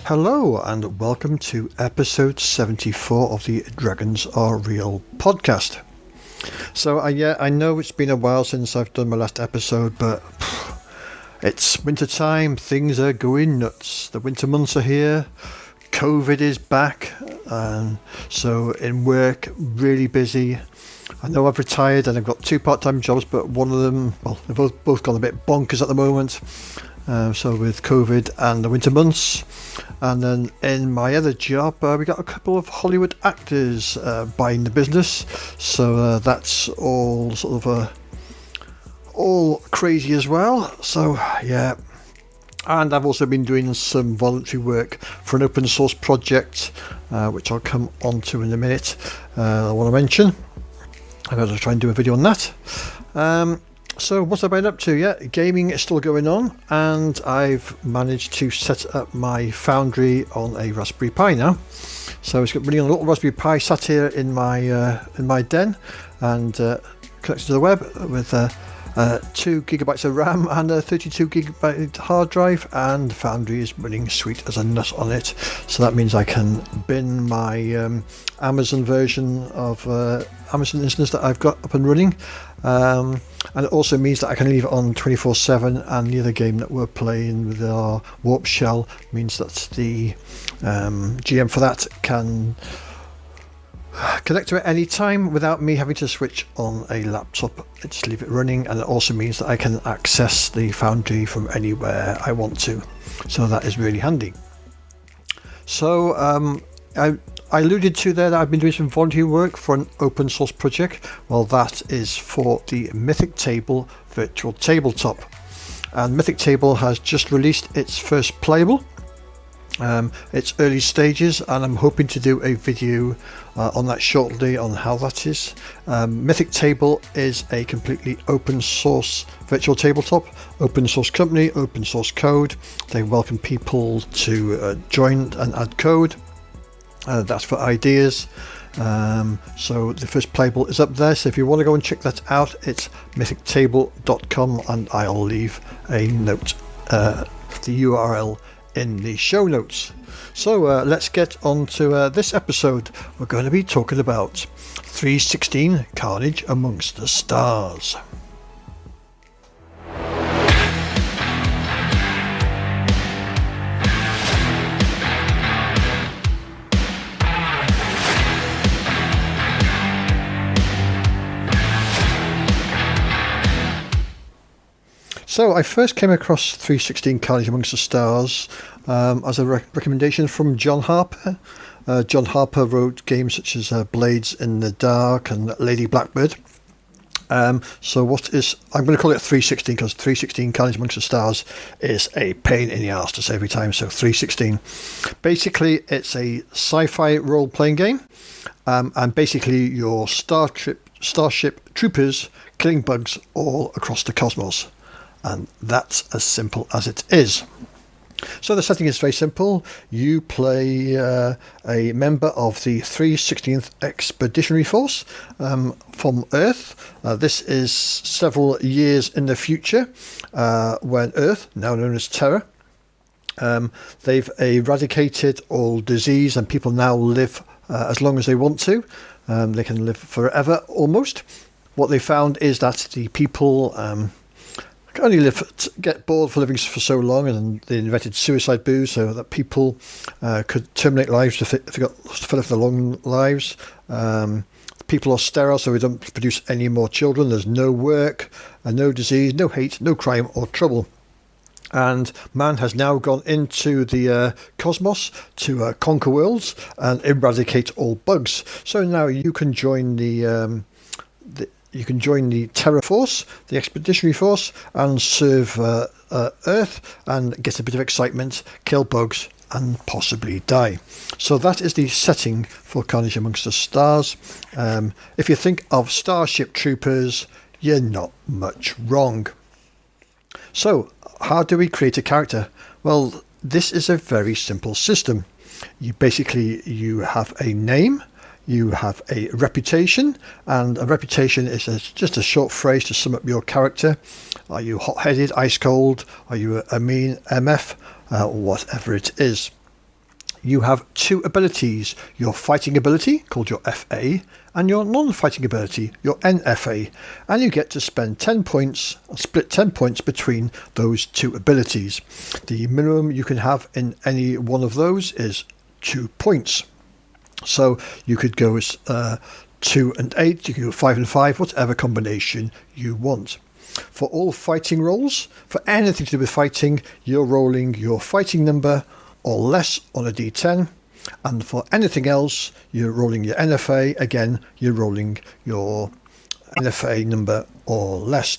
Hello and welcome to episode 74 of the Dragons Are Real podcast. So I know it's been a while since I've done my last episode, but it's winter time, things are going nuts. The winter months are here, COVID is back, so in work, really busy. I know I've retired and I've got two part-time jobs, but one of them, well, they've both gone a bit bonkers at the moment. So with COVID and the winter months, and then in my other job, we got a couple of Hollywood actors buying the business. So that's all sort of all crazy as well. So yeah, and I've also been doing some voluntary work for an open source project, which I'll come on to in a minute. I want to mention. I'm going to try and do a video on that. So what's I been up to? Yeah, gaming is still going on, and I've managed to set up my Foundry on a Raspberry Pi now. So it's got running on a little Raspberry Pi sat here in my den, and connected to the web with 2 gigabytes of RAM and a 32 gigabyte hard drive, and Foundry is running sweet as a nut on it. So that means I can bin my Amazon version of Amazon instance that I've got up and running. And it also means that I can leave it on 24/7, and the other game that we're playing with our Warp Shell means that the GM for that can connect to it any time without me having to switch on a laptop. I just leave it running, and it also means that I can access the Foundry from anywhere I want to. So that is really handy. So I alluded to there that I've been doing some voluntary work for an open source project. Well, that is for the Mythic Table virtual tabletop, and Mythic Table has just released its first playable. It's early stages, and I'm hoping to do a video on that shortly on how that is. Mythic Table is a completely open source virtual tabletop, open source company, open source code. They welcome people to join and add code. That's for ideas. So the first playable is up there, so if you want to go and check that out, it's mythictable.com, and I'll leave a note, the URL in the show notes. So let's get on to this episode. We're going to be talking about 316 Carnage Amongst the Stars. So I first came across 316 Carnage Amongst the Stars as a recommendation from John Harper. John Harper wrote games such as Blades in the Dark and Lady Blackbird. So what is, I'm going to call it 316 because 316 Carnage Amongst the Stars is a pain in the arse to say every time. So 316. Basically, it's a sci-fi role-playing game, and basically your Starship Troopers killing bugs all across the cosmos. And that's as simple as it is. So the setting is very simple. You play a member of the 316th Expeditionary Force from Earth. This is several years in the future when Earth, now known as Terra, they've eradicated all disease, and people now live as long as they want to. They can live forever almost. What they found is that the people only get bored for living for so long, and they invented suicide booze so that people could terminate lives if they got fed up with their long lives. People are sterile, so they don't produce any more children. There's no work, no disease, no hate, no crime or trouble. And man has now gone into the cosmos to conquer worlds and eradicate all bugs. So now you can join the Terra Force, the Expeditionary Force, and serve Earth and get a bit of excitement, kill bugs, and possibly die. So that is the setting for Carnage Amongst the Stars. If you think of Starship Troopers, you're not much wrong. So, how do we create a character? Well, this is a very simple system. You have a name, you have a reputation, and a reputation is just a short phrase to sum up your character. Are you hot-headed, ice cold? Are you a mean MF? Whatever it is. you have two abilities, your fighting ability, called your FA, and your non-fighting ability, your NFA, and you get to spend 10 points, split 10 points between those two abilities. The minimum you can have in any one of those is 2 points. So you could go as 2 and 8, you can go 5 and 5, whatever combination you want. For all fighting rolls, for anything to do with fighting, you're rolling your fighting number or less on a d10, and for anything else, you're rolling your NFA. Again, you're rolling your NFA number or less.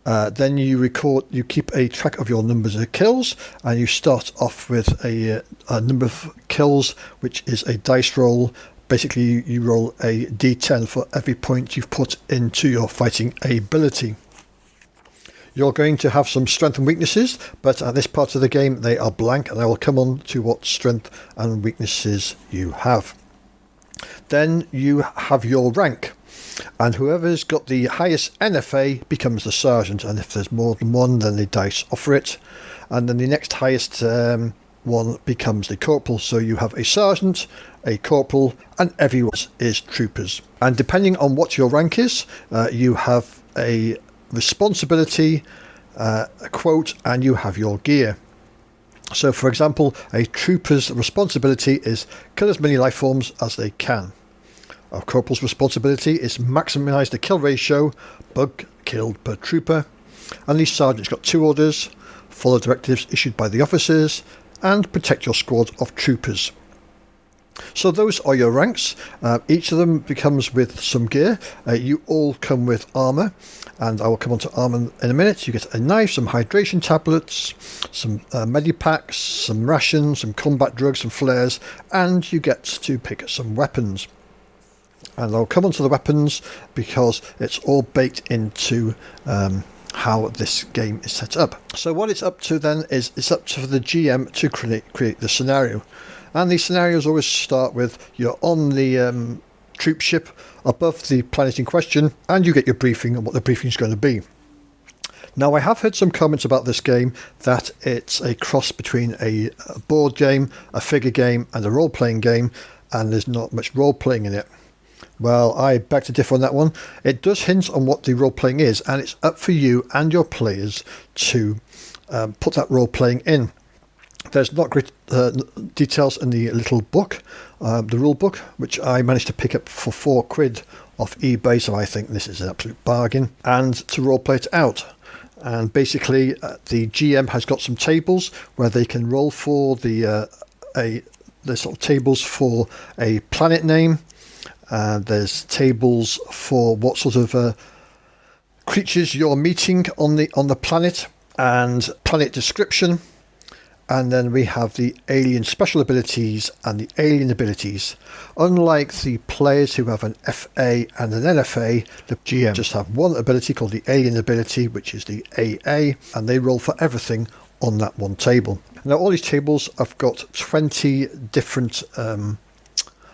Then you keep a track of your numbers of kills, and you start off with a number of kills, which is a dice roll. Basically, you roll a d10 for every point you've put into your fighting ability. You're going to have some strength and weaknesses, but at this part of the game they are blank, and I will come on to what strength and weaknesses you have. Then you have your rank, and whoever's got the highest NFA becomes the sergeant, and if there's more than one, then the dice offer it, and then the next highest one becomes the corporal. So you have a sergeant, a corporal, and everyone is troopers. And depending on what your rank is, you have a responsibility, a quote, and you have your gear. So for example, a trooper's responsibility is kill as many life forms as they can. A corporal's responsibility is maximise the kill ratio, bug killed per trooper. And the sergeant's got 2 orders: follow directives issued by the officers and protect your squad of troopers. So those are your ranks. Each of them becomes with some gear. You all come with armour, and I will come on to armour in a minute. You get a knife, some hydration tablets, some medipacks, some rations, some combat drugs, some flares, and you get to pick some weapons. And I'll come on to the weapons because it's all baked into how this game is set up. So what it's up to then is it's up to the GM to create the scenario. And these scenarios always start with you're on the troop ship above the planet in question, and you get your briefing on what the briefing is going to be. Now, I have heard some comments about this game that it's a cross between a board game, a figure game, and a role-playing game, and there's not much role-playing in it. Well, I beg to differ on that one. It does hint on what the role-playing is, and it's up for you and your players to put that role-playing in. There's not great details in the little book, the rule book, which I managed to pick up for £4 off eBay, so I think this is an absolute bargain, and to roleplay it out. And basically, the GM has got some tables where they can roll for the sort of tables for a planet name. There's tables for what sort of creatures you're meeting on the planet, and planet description. And then we have the alien special abilities and the alien abilities. Unlike the players who have an FA and an NFA, the GM just have one ability called the alien ability, which is the AA, and they roll for everything on that one table. Now, all these tables have got 20 different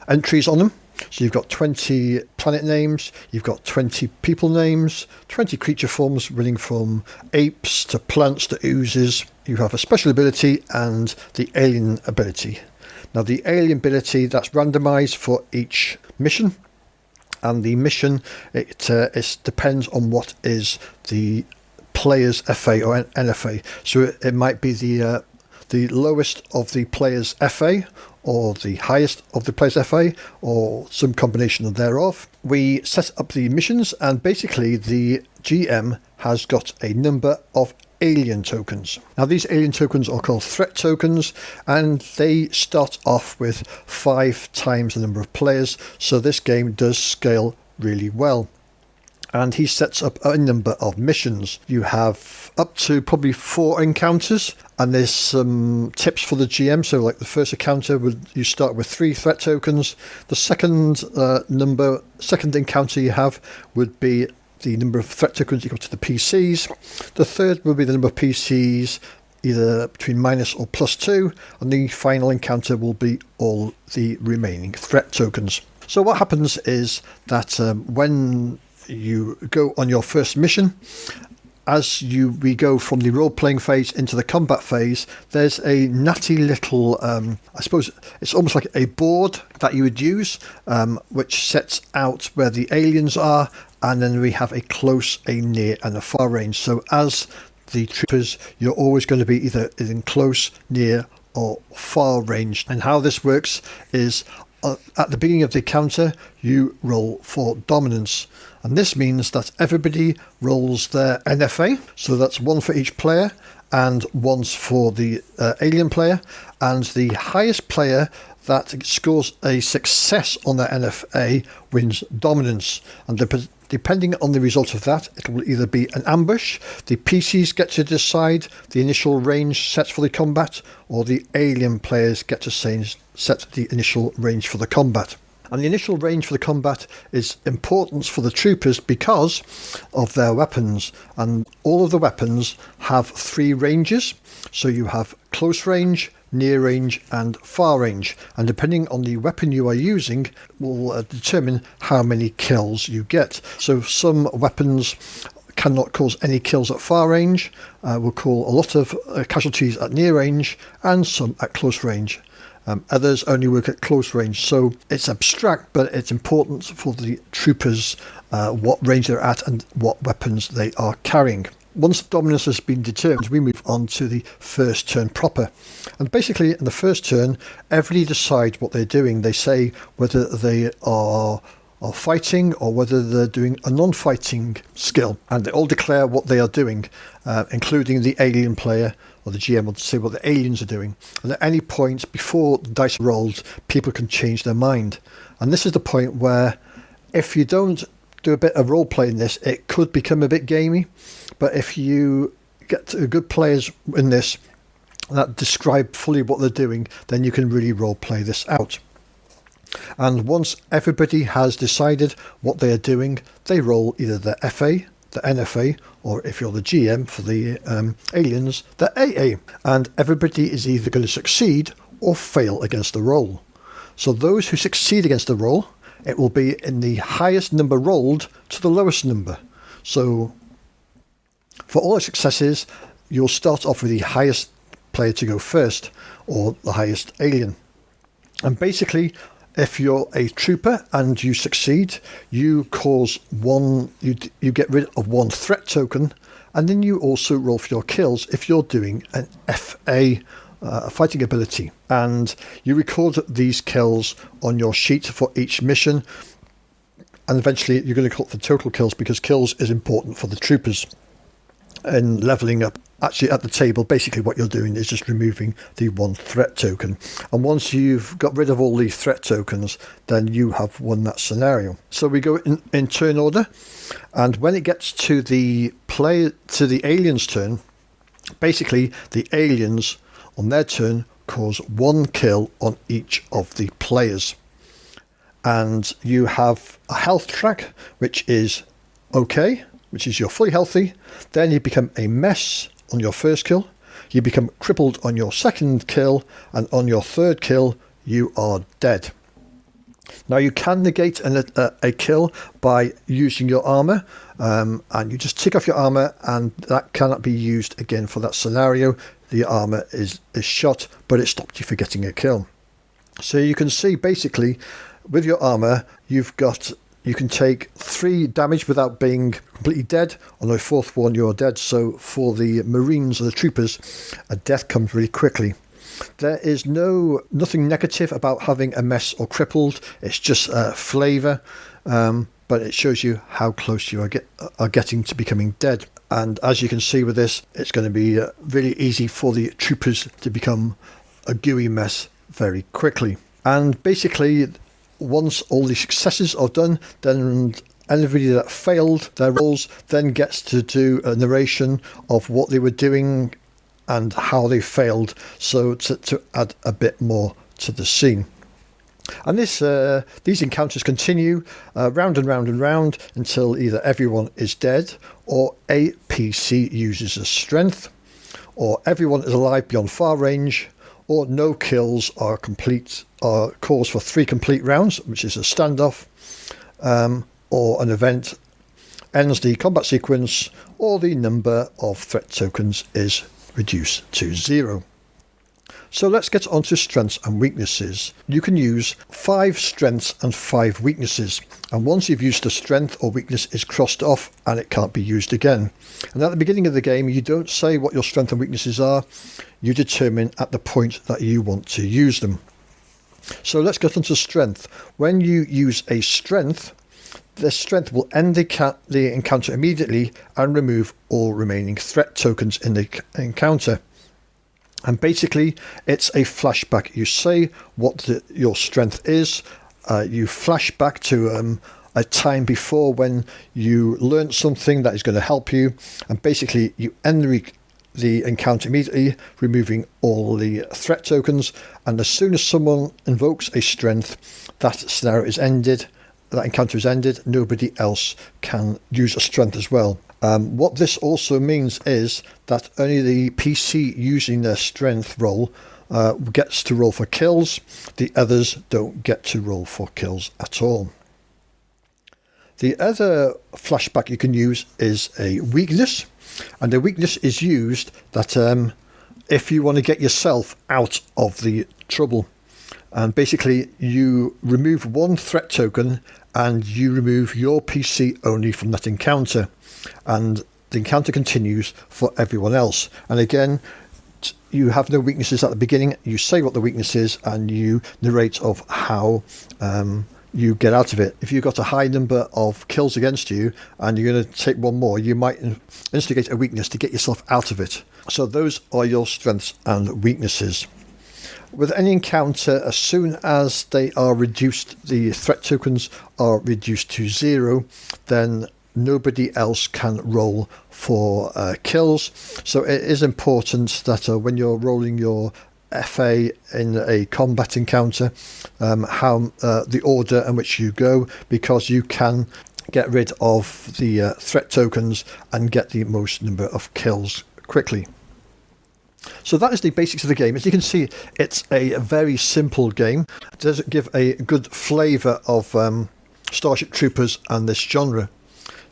entries on them. So you've got 20 planet names, you've got 20 people names, 20 creature forms running from apes to plants to oozes. You have a special ability and the alien ability. Now, the alien ability, that's randomised for each mission. And the mission, it depends on what is the player's FA or NFA. So it might be the lowest of the player's FA, or the highest of the player's FA, or some combination thereof. We set up the missions, and basically the GM has got a number of alien tokens. Now, these alien tokens are called threat tokens, and they start off with 5 times the number of players, so this game does scale really well. And he sets up a number of missions. You have up to probably 4 encounters, and there's some tips for the GM. So like the first encounter, you start with 3 threat tokens. The second encounter you have would be the number of threat tokens equal to the PCs. The third will be the number of PCs either between minus or +2, and the final encounter will be all the remaining threat tokens. So what happens is that when you go on your first mission, as we go from the role-playing phase into the combat phase, there's a natty little, I suppose it's almost like a board that you would use, which sets out where the aliens are, and then we have a close, a near, and a far range. So as the troopers, you're always going to be either in close, near, or far range. And how this works is at the beginning of the encounter, you roll for dominance. And this means that everybody rolls their NFA. So that's one for each player and one's for the alien player. And the highest player that scores a success on their NFA wins dominance. And depending on the result of that, it will either be an ambush, the PCs get to decide the initial range set for the combat, or the alien players get to set the initial range for the combat. And the initial range for the combat is important for the troopers because of their weapons. And all of the weapons have 3 ranges. So you have close range, near range and far range, and depending on the weapon you are using will determine how many kills you get. So some weapons cannot cause any kills at far range, will cause a lot of casualties at near range, and some at close range. Others only work at close range. So it's abstract, but it's important for the troopers what range they're at and what weapons they are carrying. Once dominance has been determined, we move on to the first turn proper. And basically, in the first turn, everybody decides what they're doing. They say whether they are fighting or whether they're doing a non-fighting skill. And they all declare what they are doing, including the alien player, or the GM will say what the aliens are doing. And at any point before the dice rolls, people can change their mind. And this is the point where if you don't do a bit of role play in this, it could become a bit gamey. But if you get good players in this that describe fully what they're doing, then you can really role play this out. And once everybody has decided what they are doing, they roll either the FA, the NFA, or if you're the GM for the aliens, the AA. And everybody is either going to succeed or fail against the roll. So those who succeed against the roll, it will be in the highest number rolled to the lowest number. So for all the successes, you'll start off with the highest player to go first, or the highest alien. And basically, if you're a trooper and you succeed, you cause one, you get rid of 1 threat token, and then you also roll for your kills if you're doing an FA, fighting ability. And you record these kills on your sheet for each mission, and eventually you're going to call for total kills, because kills is important for the troopers. And leveling up, actually at the table, basically what you're doing is just removing the 1 threat token. And once you've got rid of all these threat tokens, then you have won that scenario. So we go in turn order, and when it gets to the aliens' turn, basically the aliens on their turn cause 1 kill on each of the players. And you have a health track, which is okay, which is you're fully healthy. Then you become a mess on your first kill. You become crippled on your second kill, and on your third kill, you are dead. Now you can negate a kill by using your armor, and you just tick off your armor, and that cannot be used again for that scenario. The armor is shot, but it stopped you for getting a kill. So you can see basically with your armor, you can take 3 damage without being completely dead. On the 4th one, you're dead. So for the Marines or the troopers, a death comes really quickly. There is nothing negative about having a mess or crippled. It's just flavour, but it shows you how close you are getting to becoming dead. And as you can see with this, it's going to be really easy for the troopers to become a gooey mess very quickly. And basically, once all the successes are done, then anybody that failed their roles then gets to do a narration of what they were doing and how they failed, so to add a bit more to the scene. And these encounters continue round and round and round until either everyone is dead, or a PC uses a strength, or everyone is alive beyond far range, or no kills are caused for 3 complete rounds, which is a standoff, or an event ends the combat sequence, or the number of threat tokens is reduced to 0. So let's get on to strengths and weaknesses. You can use 5 strengths and 5 weaknesses, and once you've used a strength or weakness, is crossed off and it can't be used again. And at the beginning of the game, you don't say what your strengths and weaknesses are, you determine at the point that you want to use them. So let's get on to strength. When you use a strength, the strength will end the encounter immediately and remove all remaining threat tokens in the encounter. And basically, it's a flashback. You say what your strength is. You flash back to a time before when you learned something that is going to help you. And basically, you end the encounter immediately, removing all the threat tokens. And as soon as someone invokes a strength, that scenario is ended. That encounter is ended. Nobody else can use a strength as well. What this also means is that only the PC using their strength roll gets to roll for kills. The others don't get to roll for kills at all. The other flashback you can use is a weakness, and the weakness is used that if you want to get yourself out of the trouble. And basically you remove 1 threat token and you remove your PC only from that encounter, and the encounter continues for everyone else. And again, you have no weaknesses at the beginning. You say what the weakness is and you narrate of how you get out of it. If you've got a high number of kills against you and you're going to take 1 more, you might instigate a weakness to get yourself out of it. So those are your strengths and weaknesses. With any encounter, as soon as they are reduced, the threat tokens are reduced to 0, then nobody else can roll for kills. So it is important that when you're rolling your FA in a combat encounter, how the order in which you go, because you can get rid of the threat tokens and get the most number of kills quickly. So that is the basics of the game. As you can see, it's a very simple game. It does give a good flavour of Starship Troopers and this genre.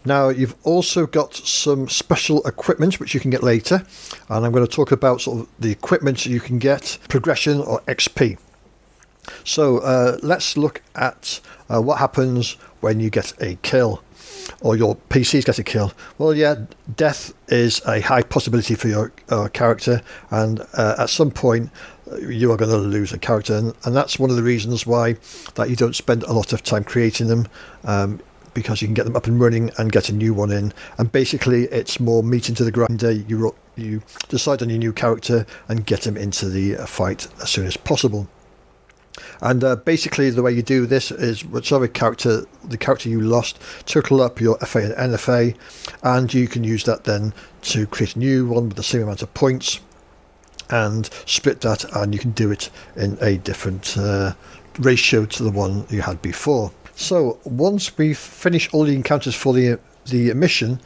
Now, you've also got some special equipment which you can get later, and I'm going to talk about sort of the equipment you can get, progression or XP. So let's look at what happens when you get a kill, or your PCs get a kill. Well, yeah, death is a high possibility for your character, and at some point you are going to lose a character, and that's one of the reasons why that you don't spend a lot of time creating them, because you can get them up and running and get a new one in. And basically it's more meat into the grinder. You decide on your new character and get him into the fight as soon as possible. And basically the way you do this is whichever character, the character you lost, total up your FA and NFA, and you can use that then to create a new one with the same amount of points and split that, and you can do it in a different ratio to the one you had before. So once we finish all the encounters for the mission,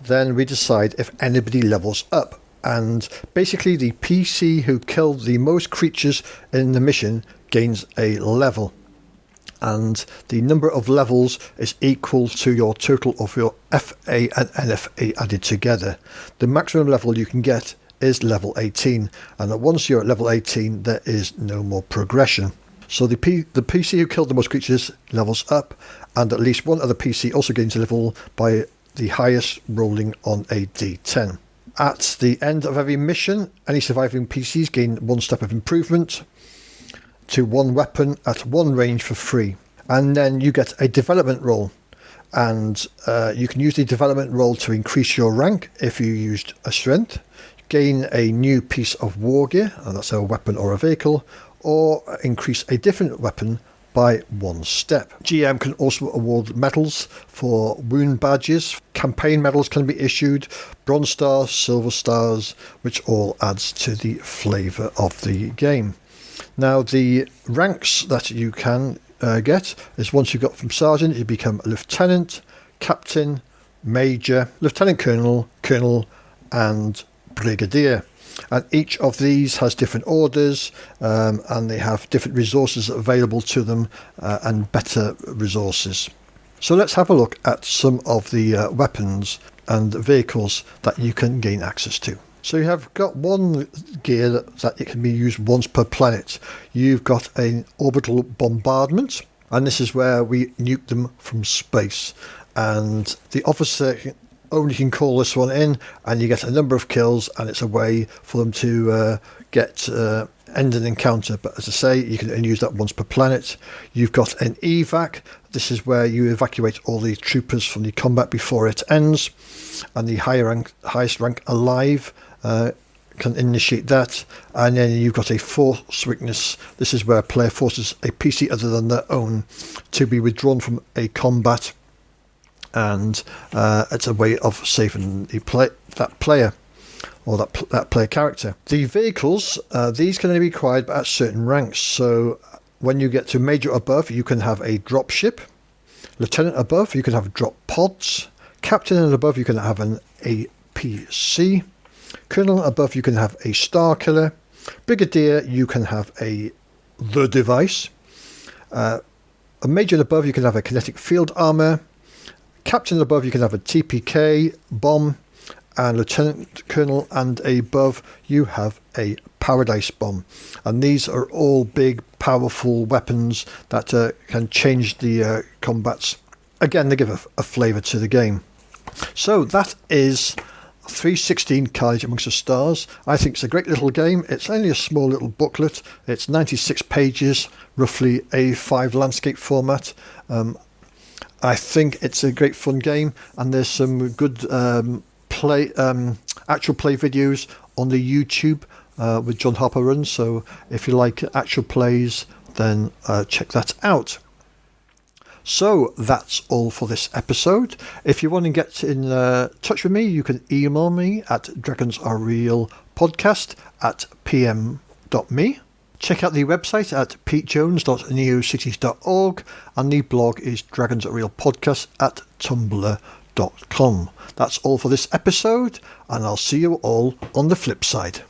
then we decide if anybody levels up. And basically the PC who killed the most creatures in the mission gains a level. And the number of levels is equal to your total of your FA and NFA added together. The maximum level you can get is level 18. And once you're at level 18, there is no more progression. So the PC who killed the most creatures levels up, and at least one other PC also gains a level by the highest rolling on a D10. At the end of every mission, any surviving PCs gain 1 step of improvement to 1 weapon at 1 range for free. And then you get a development roll, and you can use the development roll to increase your rank if you used a strength, gain a new piece of war gear, and that's a weapon or a vehicle, or increase a different weapon by 1 step. GM can also award medals for wound badges. Campaign medals can be issued, bronze stars, silver stars, which all adds to the flavour of the game. Now, the ranks that you can get is once you got from sergeant, you become a lieutenant, captain, major, lieutenant colonel, colonel, and brigadier. And each of these has different orders, and they have different resources available to them, and better resources. So let's have a look at some of the weapons and vehicles that you can gain access to. So you have got one gear that it can be used once per planet. You've got an orbital bombardment, and this is where we nuke them from space. And the officer only can call this one in, and you get a number of kills, and it's a way for them to end an encounter. But as I say, you can only use that once per planet. You've got an evac. This is where you evacuate all the troopers from the combat before it ends, and the highest rank alive can initiate that. And then you've got a force weakness. This is where a player forces a PC other than their own to be withdrawn from a combat, and it's a way of saving that player or that player character. The vehicles, these can only be acquired at certain ranks. So when you get to Major above, you can have a drop ship. Lieutenant above, you can have drop pods. Captain and above, you can have an APC. Colonel above, you can have a Star Killer. Brigadier, you can have the device. A Major above, you can have a kinetic field armor. Captain above, you can have a TPK bomb, and Lieutenant Colonel and above, you have a Paradise bomb. And these are all big, powerful weapons that can change the combats. Again, they give a flavour to the game. So that is 316 Carnage Amongst the Stars. I think it's a great little game. It's only a small little booklet. It's 96 pages, roughly A5 landscape format. I think it's a great fun game, and there's some good actual play videos on the YouTube with John Harper runs. So if you like actual plays, then check that out. So that's all for this episode. If you want to get in touch with me, you can email me at dragonsarealpodcast@pm.me. Check out the website at petejones.neocities.org, and the blog is dragonsarealpodcast@tumblr.com. That's all for this episode, and I'll see you all on the flip side.